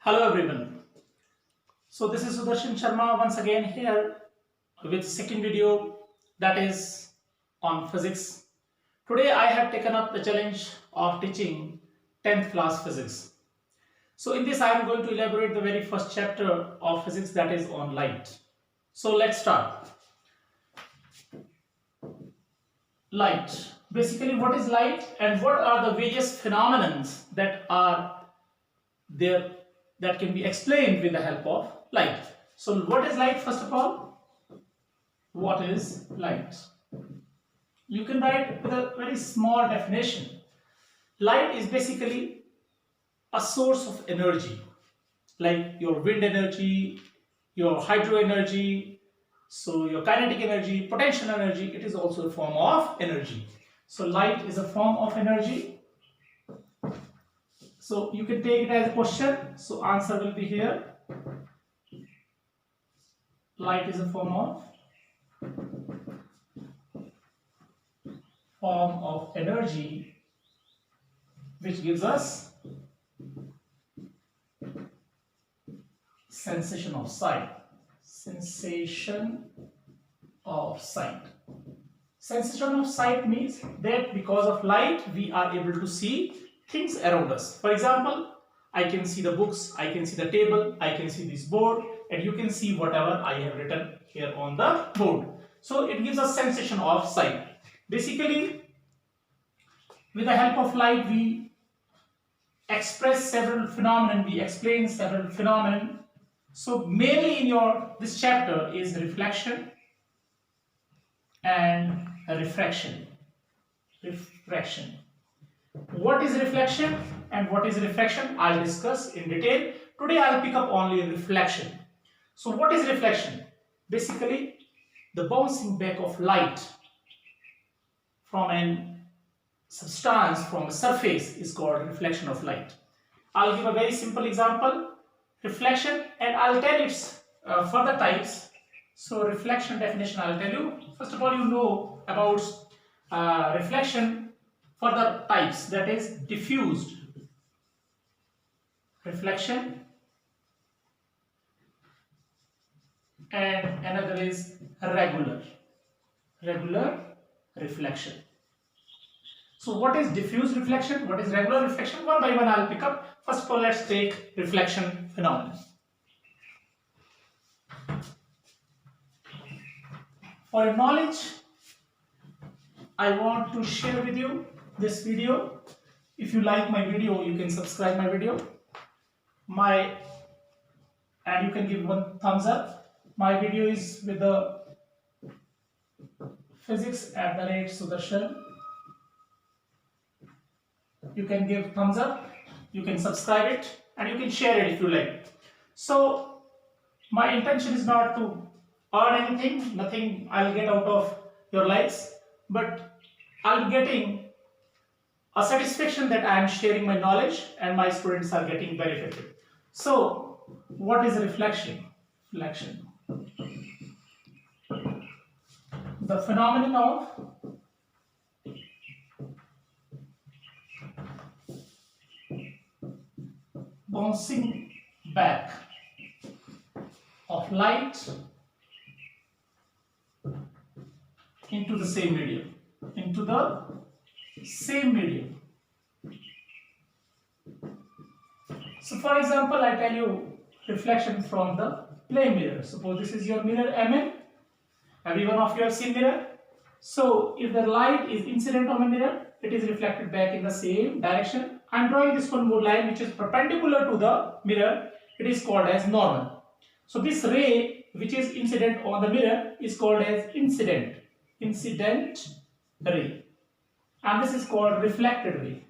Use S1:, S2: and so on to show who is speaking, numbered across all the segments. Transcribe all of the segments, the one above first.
S1: Hello everyone. So this is Sudarshan Sharma once again here with second video, that is on physics. Today I have taken up the challenge of teaching 10th class physics. So in this I am going to elaborate the very first chapter of physics, that is on light. So let's start. Light. Basically, what is light and what are the various phenomena that are there that can be explained with the help of light. So what is light first of all? What is light? You can write with a very small definition. Light is basically a source of energy, like your wind energy, your hydro energy, so your kinetic energy, potential energy. It is also a form of energy. So light is a form of energy. So you can take it as a question. So answer will be here. Light is a form of energy which gives us sensation of sight. Sensation of sight. Sensation of sight means that because of light we are able to see things around us. For example, I can see the books, I can see the table, I can see this board, and you can see whatever I have written here on the board. So it gives us sensation of sight. Basically, with the help of light we express several phenomena, we explain several phenomena. So mainly in this chapter is reflection and refraction. Refraction. What is reflection and what is refraction I'll discuss in detail. Today I'll pick up only reflection. So what is reflection? Basically the bouncing back of light from a substance, from a surface, is called reflection of light. I'll give a very simple example, reflection, and I'll tell its further types. So reflection definition I'll tell you. First of all, you know about reflection. Further types, that is diffused reflection and another is regular reflection. So what is diffuse reflection, what is regular reflection? One by one I'll pick up. First of all, let's take reflection phenomena. For your knowledge, I want to share with you this video. If you like my video, you can subscribe my video, and you can give one thumbs up. My video is with the physics@Sudarshan. You can give thumbs up, you can subscribe it, and you can share it if you like. So my intention is not to earn anything, nothing I'll get out of your likes, but I'll be getting a satisfaction that I am sharing my knowledge and my students are getting benefited. So what is reflection? Reflection. The phenomenon of bouncing back of light into the same medium. So for example, I tell you reflection from the plane mirror. Suppose this is your mirror MN. Every one of you have seen mirror. So if the light is incident on the mirror, it is reflected back in the same direction. I am drawing this one more line which is perpendicular to the mirror. It is called as normal. So this ray which is incident on the mirror is called as incident ray. And this is called reflected ray.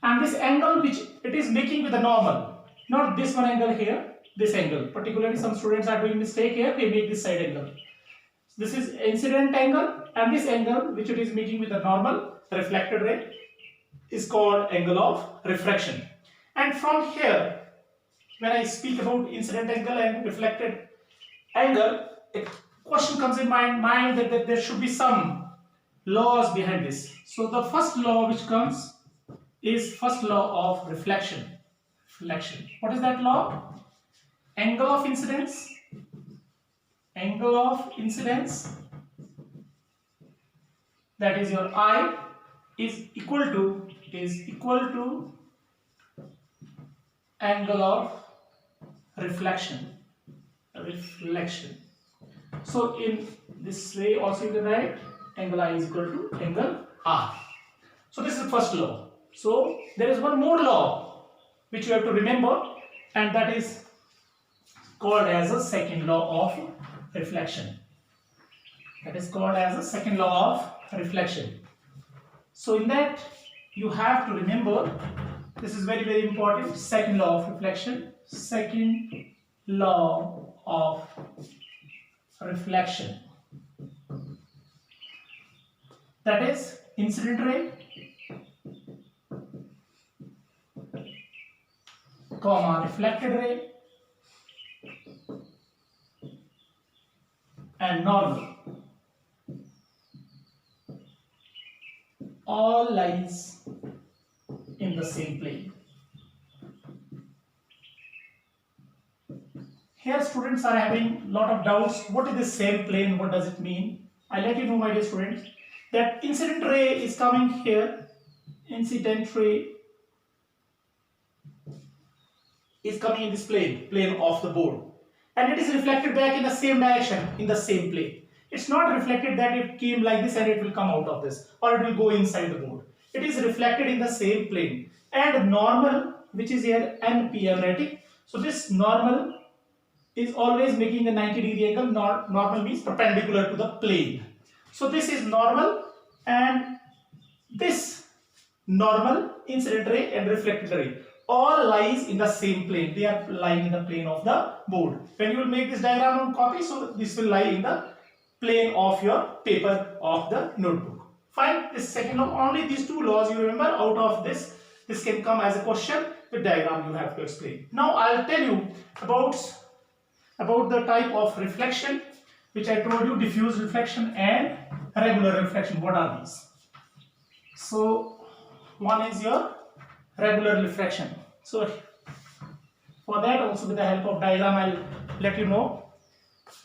S1: And this angle which it is making with the normal, not this one angle here, this angle. Particularly some students are doing mistake here, they make this side angle. This is incident angle, and this angle which it is making with the normal, the reflected ray, is called angle of refraction. And from here, when I speak about incident angle and reflected angle, a question comes in my mind that there should be some laws behind this. So the first law which comes is first law of reflection. Reflection. What is that law? Angle of incidence. Angle of incidence, that is your I, is equal to angle of reflection. So in this way also you can write angle I is equal to angle R. So this is the first law. So there is one more law which you have to remember, and that is called as a second law of reflection. That is called as a second law of reflection. So in that you have to remember, this is very, very important, second law of reflection. Second law of reflection, that is incident ray, comma reflected ray, and normal, all lies in the same plane. Here students are having lot of doubts. What is the same plane? What does it mean? I let you know, my dear students, that incident ray is coming here. Incident ray is coming in this plane of the board, and it is reflected back in the same direction, in the same plane. It's not reflected that it came like this and it will come out of this, or it will go inside the board. It is reflected in the same plane. And normal, which is here NP rating. So this normal is always making a 90-degree angle. Normal means perpendicular to the plane. So this is normal, and this normal, incident ray and reflected ray, all lies in the same plane. They are lying in the plane of the board. When you will make this diagram on copy, so this will lie in the plane of your paper of the notebook. Fine. This second law, only these two laws you remember. Out of this can come as a question with diagram you have to explain. Now I'll tell you about the type of reflection which I told you, diffuse reflection and regular reflection. What are these? So one is your regular reflection. So for that also, with the help of diagram, I'll let you know.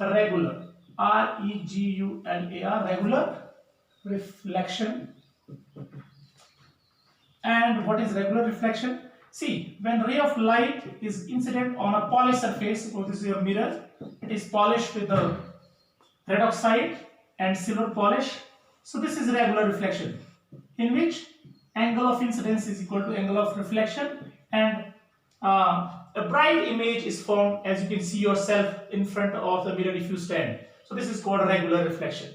S1: Regular, R-E-G-U-L-A-R, regular reflection. And what is regular reflection? See, when ray of light is incident on a polished surface, so this is your mirror, it is polished with the red oxide and silver polish. So this is regular reflection, in which angle of incidence is equal to angle of reflection, and a bright image is formed, as you can see yourself in front of the mirror if you stand. So this is called regular reflection.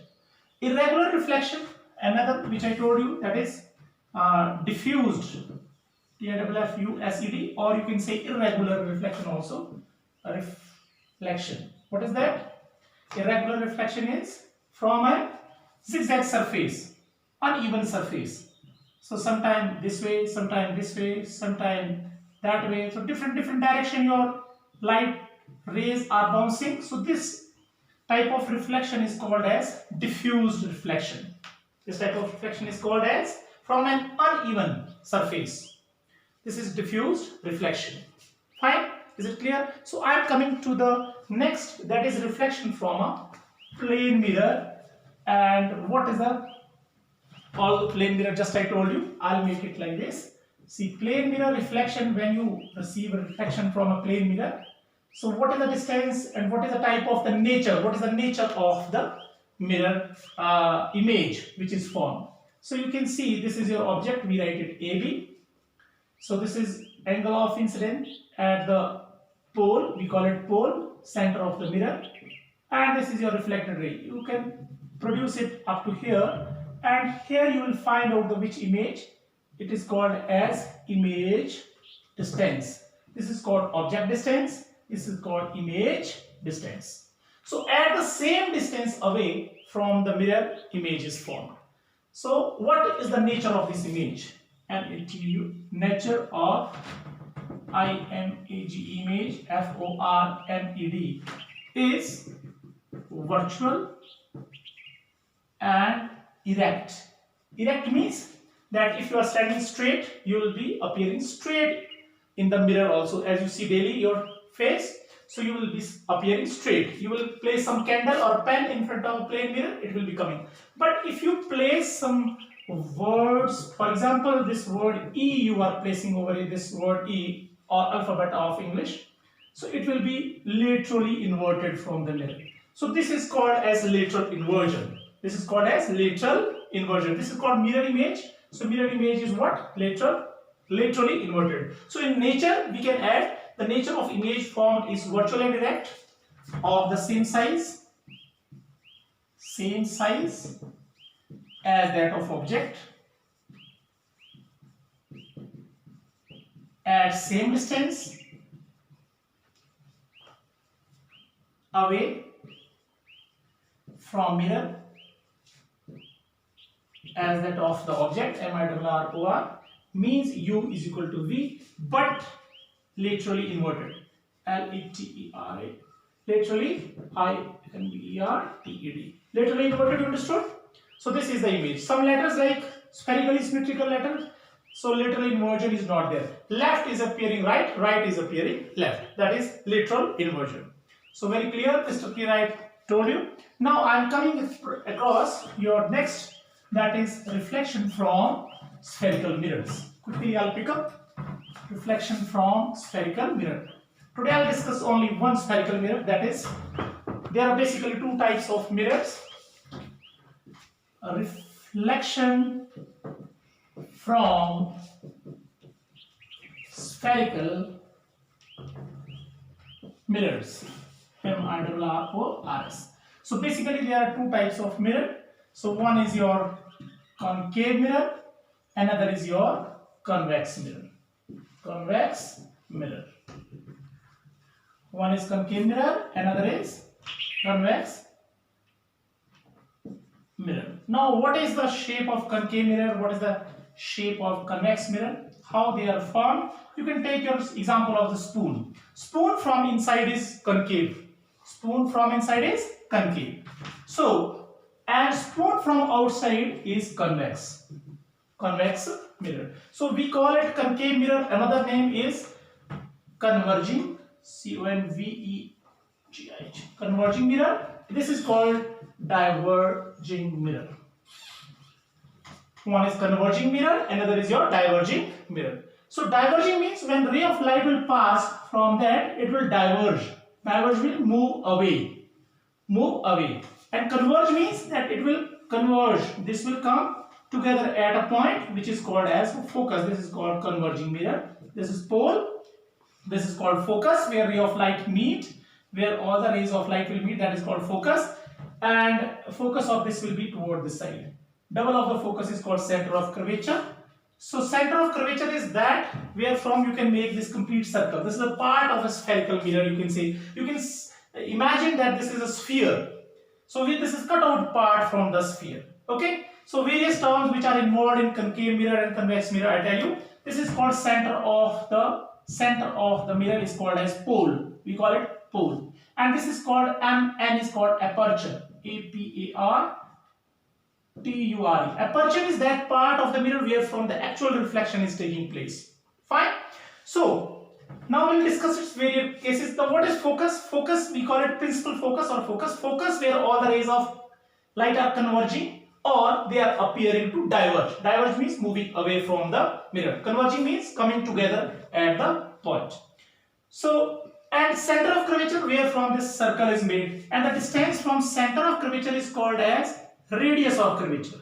S1: Irregular reflection, another which I told you, that is diffused, T-I-F-F-U-S-E-D, or you can say irregular reflection also. Reflection. What is that? Irregular reflection is from a zigzag surface, uneven surface. So sometime this way, sometime this way, sometime that way. So different direction your light rays are bouncing. So this type of reflection is called as diffused reflection. This type of reflection is called as from an uneven surface. This is diffused reflection. Fine? Is it clear? So I am coming to the next, that is reflection from a plane mirror. And what is the all plane mirror? Just I told you, I'll make it like this. See, plane mirror reflection, when you receive a reflection from a plane mirror, so what is the distance and what is the type of the nature? What is the nature of the mirror image which is formed? So you can see this is your object. We write it AB. So this is angle of incidence at the pole. We call it pole, center of the mirror. And this is your reflected ray. You can produce it up to here. And here you will find out the which image. It is called as image distance. This is called object distance. This is called image distance. So at the same distance away from the mirror, image is formed. So what is the nature of this image? Nature of image, FORMED, is virtual and erect. Erect means that if you are standing straight, you will be appearing straight in the mirror also. As you see daily your face, so you will be appearing straight. You will place some candle or pen in front of a plain mirror, it will be coming. But if you place some words, for example, this word E you are placing over here, this word E or alphabet of English, so it will be laterally inverted from the mirror. So this is called as lateral inversion. This is called as lateral inversion. This is called mirror image. So mirror image is what? Laterally inverted. So in nature we can add the nature of image formed is virtual and direct, of the same size as that of object, at same distance away from mirror as that of the object, MIRROR, means U is equal to V, but laterally inverted, LETERA, laterally INVERTED, laterally inverted, you understood? So this is the image. Some letters like spherically symmetrical letters, so lateral inversion is not there. Left is appearing right, right is appearing left. That is lateral inversion. So very clear, Mr. Kirite told you. Now I am coming across your next, that is reflection from spherical mirrors. Quickly I'll pick up reflection from spherical mirror. Today I'll discuss only one spherical mirror, that is, there are basically two types of mirrors. A reflection from spherical mirrors, MIRRORS. So basically there are two types of mirror. So one is your concave mirror, another is your convex mirror. Convex mirror. One is concave mirror, another is convex mirror. Now what is the shape of concave mirror? What is the shape of convex mirror? How they are formed? You can take your example of the spoon. Spoon from inside is concave. Spoon from inside is concave. So, and spoon from outside is convex. Convex mirror. So we call it concave mirror. Another name is converging, CONVEGIH, converging mirror. This is called diverging mirror. One is converging mirror, another is your diverging mirror. So diverging means when ray of light will pass from that, it will diverge. Diverge will move away. Move away. And converge means that it will converge. This will come together at a point which is called as focus. This is called converging mirror. This is pole. This is called focus, where ray of light meet, where all the rays of light will meet. That is called focus. And focus of this will be toward this side. Double of the focus is called center of curvature. So center of curvature is that where from you can make this complete circle. This is a part of a spherical mirror, you can say. You can imagine that this is a sphere. So this is cut out part from the sphere. Okay. So various terms which are involved in concave mirror and convex mirror, I tell you. This is called center of the mirror is called as pole. We call it pole. And this is called N is called aperture. APARTURE. Aperture is that part of the mirror where from the actual reflection is taking place. Fine. So now we'll discuss its various cases. Now what is focus? Focus, we call it principal focus or focus. Focus where all the rays of light are converging or they are appearing to diverge. Diverge means moving away from the mirror. Converging means coming together at the point. So, and center of curvature where from this circle is made, and the distance from center of curvature is called as radius of curvature.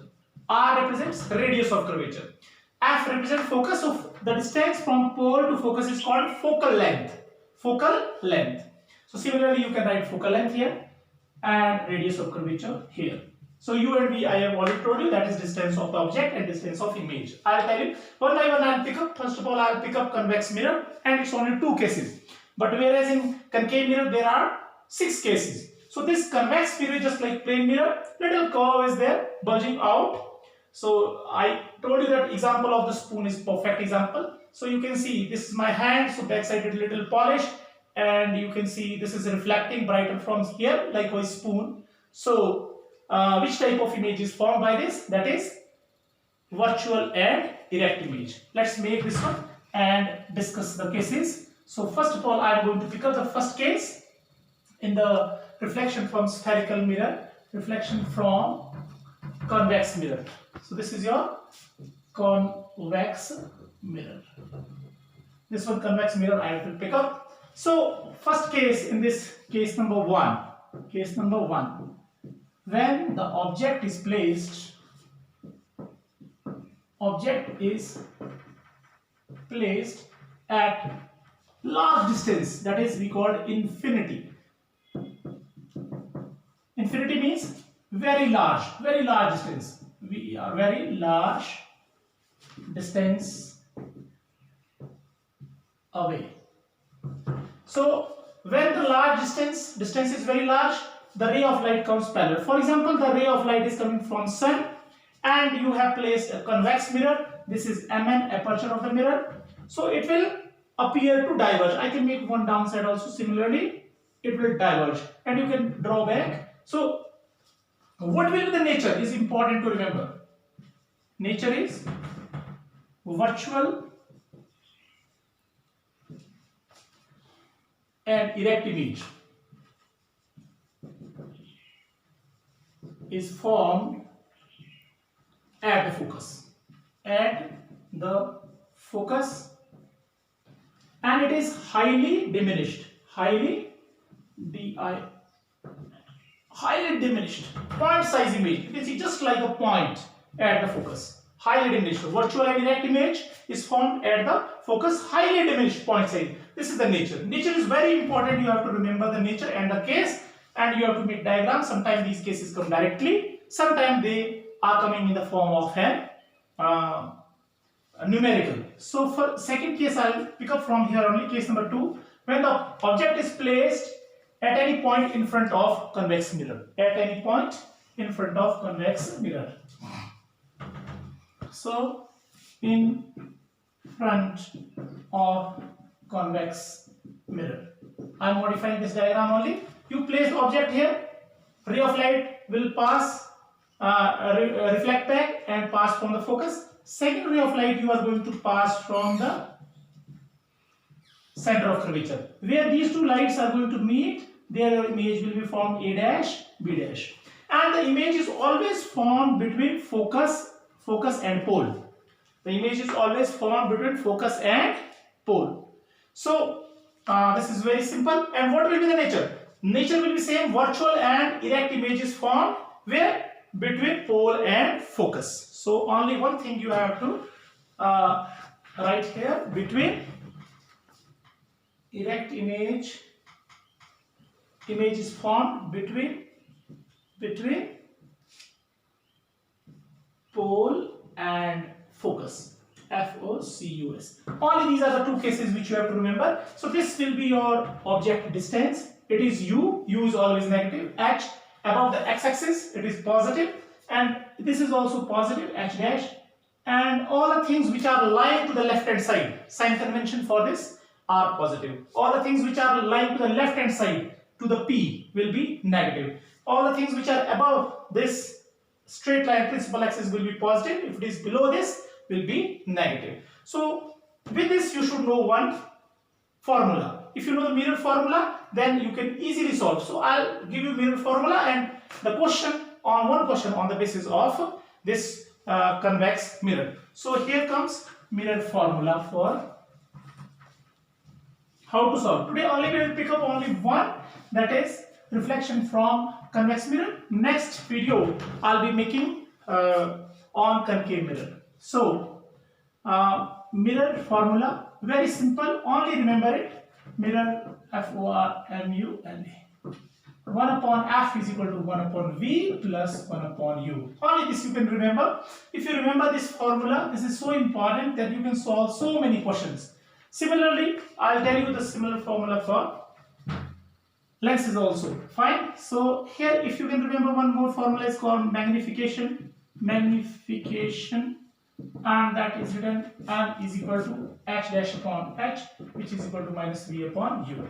S1: R represents radius of curvature. F represents focus of the distance from pole to focus is called focal length. Focal length. So similarly you can write focal length here and radius of curvature here. So U and V I have already told you, that is distance of the object and distance of image. I'll tell you one by one. I'll pick up. First of all, I'll pick up convex mirror, and it's only 2 cases. But whereas in concave mirror there are 6 cases. So this convex mirror is just like plain mirror. Little curve is there bulging out. So I told you that example of the spoon is perfect example. So you can see this is my hand. So backside is little polished, and you can see this is reflecting brighter from here, likewise spoon. So which type of image is formed by this? That is virtual and erect image. Let's make this one and discuss the cases. So first of all, I am going to pick up the first case in the reflection from spherical mirror, reflection from convex mirror. So this is your convex mirror. This one convex mirror I will pick up. So first case in this case number one, when the object is placed at large distance, that is we call infinity. Infinity means very large distance. We are very large distance away. So when the large distance is very large, the ray of light comes parallel. For example, the ray of light is coming from sun and you have placed a convex mirror. This is Mn, aperture of the mirror. So it will appear to diverge. I can make one downside also. Similarly, it will diverge and you can draw back. So what will be the nature is important to remember. Nature is virtual and erect image is formed at the focus, and it is highly diminished, highly diminished point size image. You can see just like a point at the focus, highly diminished. Virtual and erect image is formed at the focus, highly diminished point size. This is the nature. Nature is very important. You have to remember the nature and the case, and you have to make diagrams. Sometimes these cases come directly, sometimes they are coming in the form of an numerical. So for second case, I will pick up from here only, case number 2, when the object is placed at any point in front of convex mirror. So in front of convex mirror. I am modifying this diagram only. You place the object here, ray of light will pass, reflect back and pass from the focus. Second ray of light you are going to pass from the center of curvature. Where these two lights are going to meet, their image will be formed A dash, B dash. And the image is always formed between focus and pole. The image is always formed between focus and pole. So this is very simple. And what will be the nature? Nature will be same, virtual and erect image is formed where? Between pole and focus. So only one thing you have to write here, between erect image is formed between pole and focus. Focus. Only these are the two cases which you have to remember. So this will be your object distance. It is U is always negative. H above the x-axis, it is positive, and this is also positive, H dash. And all the things which are lying to the left hand side, sign convention for this, are positive. All the things which are lying to the left hand side, to the P, will be negative. All the things which are above this straight line principal axis will be positive. If it is below this, will be negative. So with this you should know one formula. If you know the mirror formula, then you can easily solve. So I'll give you mirror formula and the question on the basis of this convex mirror. So here comes mirror formula for how to solve. Today only we will pick up only one, that is reflection from convex mirror. Next video I'll be making on concave mirror. So mirror formula, very simple, only remember it. Mirror FORMULA. 1 upon F is equal to 1 upon V plus 1 upon U. Only this you can remember. If you remember this formula, this is so important that you can solve so many questions. Similarly, I'll tell you the similar formula for lenses also. Fine. So here, if you can remember one more formula is called magnification, and that is written M is equal to H dash upon H, which is equal to minus V upon U.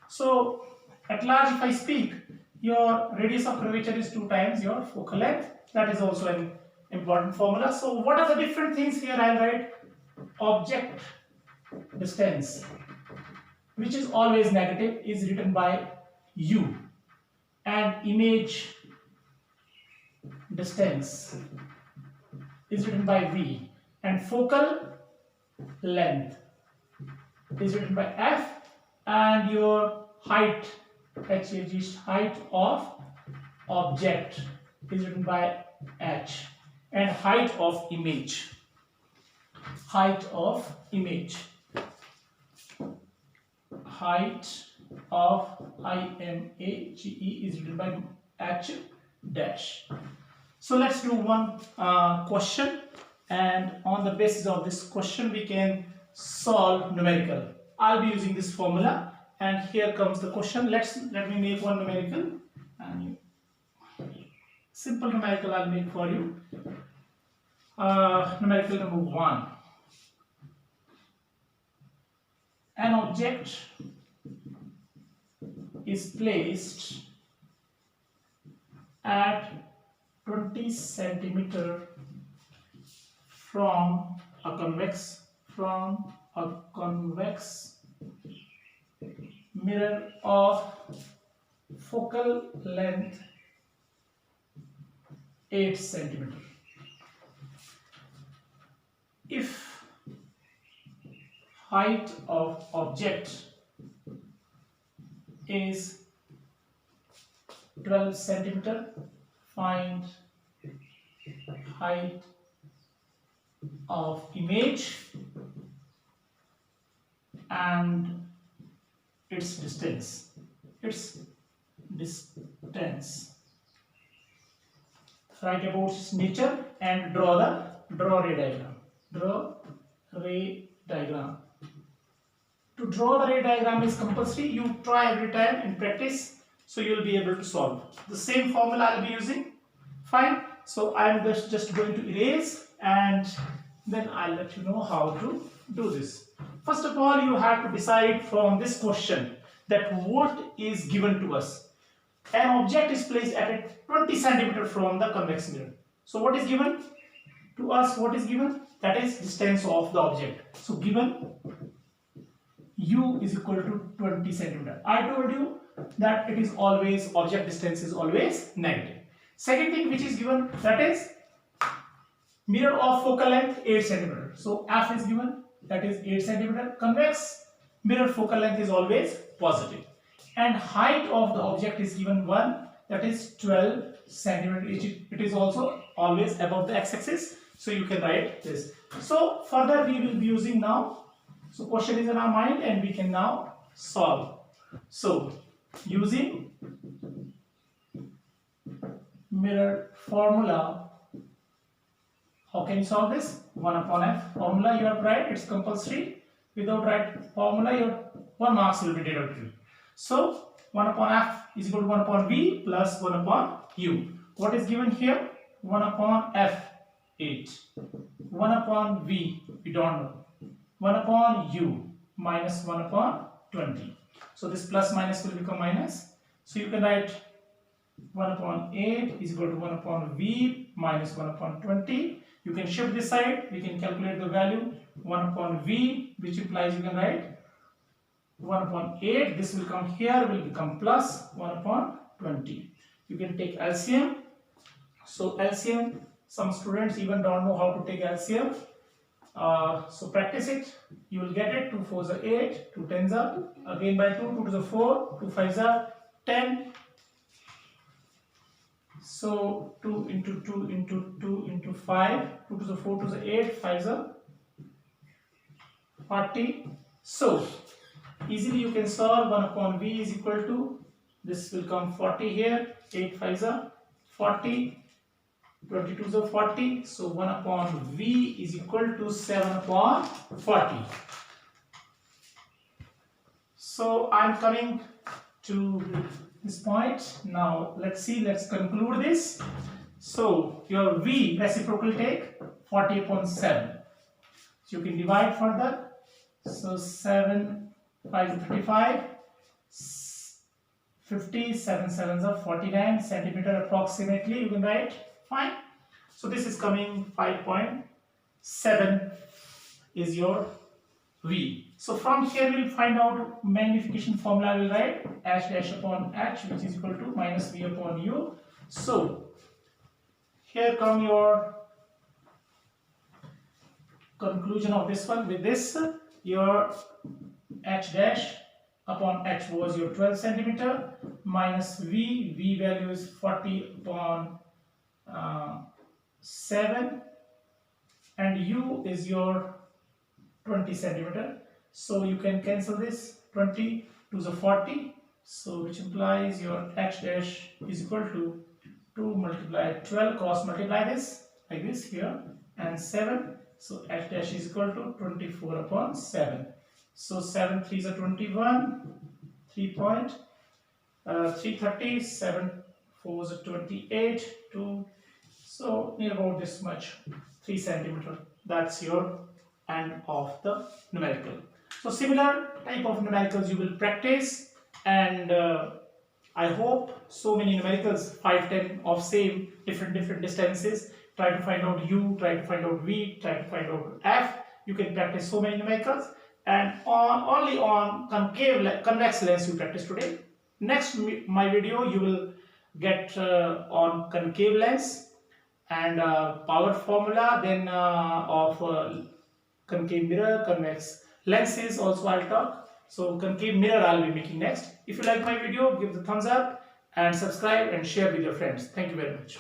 S1: So at large, if I speak, your radius of curvature is 2 times your focal length. That is also an important formula. So what are the different things here? I'll write object distance, which is always negative, is written by U, and image distance is written by V, and focal length is written by F, and your height, height of object is written by H, and height of image, height of image, height of image is written by H dash. So let's do one question, and on the basis of this question we can solve numerical. I'll be using this formula, and here comes the question. Let me make one numerical, and simple numerical I'll make for you. Numerical number 1. An object is placed at 20 centimeter from a convex mirror of focal length 8 centimeter. If height of object is 12 centimeter, find height of image and its distance. Write about its nature and draw ray diagram. To draw the ray diagram is compulsory. You try every time in practice, so you will be able to solve. The same formula I will be using. Fine. So I am just going to erase, and then I'll let you know how to do this. First of all, you have to decide from this question that what is given to us. An object is placed at 20 centimeter from the convex mirror. So what is given to us? What is given? That is distance of the object. So given U is equal to 20 centimeter. I told you that it is always, object distance is always negative. Second thing which is given, that is mirror of focal length 8 centimeter. So F is given, that is 8 centimeter. Convex mirror focal length is always positive. And height of the object is given 1, that is 12 centimeter. It is also always above the x-axis. So you can write this. So further we will be using now. So question is in our mind and we can now solve. So using mirror formula, how can you solve this? 1 upon f formula you have tried, it's compulsory. Without right formula, your 1 marks will be deducted. So 1 upon f is equal to 1 upon v plus 1 upon u. What is given here? 1 upon f 8, 1 upon v we don't know, 1 upon u minus 1 upon 20. So this plus minus will become minus. So you can write 1 upon 8 is equal to 1 upon v minus 1 upon 20. You can shift this side, we can calculate the value 1 upon v, which implies you can write 1 upon 8. This will come here, will become plus 1 upon 20. You can take LCM. So LCM, some students even don't know how to take LCM. So practice it. You will get it. 2 4s are 8, 2 10s are again by 2, 2 to the 4, 2 5s are 10. So 2 into 2 into 2 into 5, 2 to the 4 to the 8, 5s are 40. So easily you can solve 1 upon v is equal to, this will come 40 here, 8 5s are 40, 22 is 40, so 1 upon v is equal to 7 upon 40. So I am coming to this point. Now let's see, let's conclude this. So your v reciprocal take 40 upon 7. So you can divide further. So 7 5 is 35, 50, 7 7s are 49 centimeter approximately, you can write. Fine. So this is coming 5.7 is your V. So from here we'll find out magnification formula. We'll write h dash upon h, which is equal to minus V upon U. So here come your conclusion of this one. With this, your h dash upon h was your 12 centimeter minus V value is 40 upon 7, and U is your 20 centimeter. So you can cancel this, 20 to the 40, so which implies your h dash is equal to 2 multiply 12, cross multiply this like this here, and 7, so h dash is equal to 24 upon 7. So 7 3 is a 21, 3.330, 7 4 is a 28, 2, so near about this much, 3 centimeter. That's your end of the numerical. So similar type of numericals you will practice, and I hope so many numericals, 5, 10 of same different distances. Try to find out U, try to find out V, try to find out F. You can practice so many numericals, and only on convex lens you practice today. Next my video you will get on concave lens and power formula, then of concave mirror, convex lenses also I'll talk. So concave mirror I'll be making next. If you like my video, give the thumbs up and subscribe and share with your friends. Thank you very much.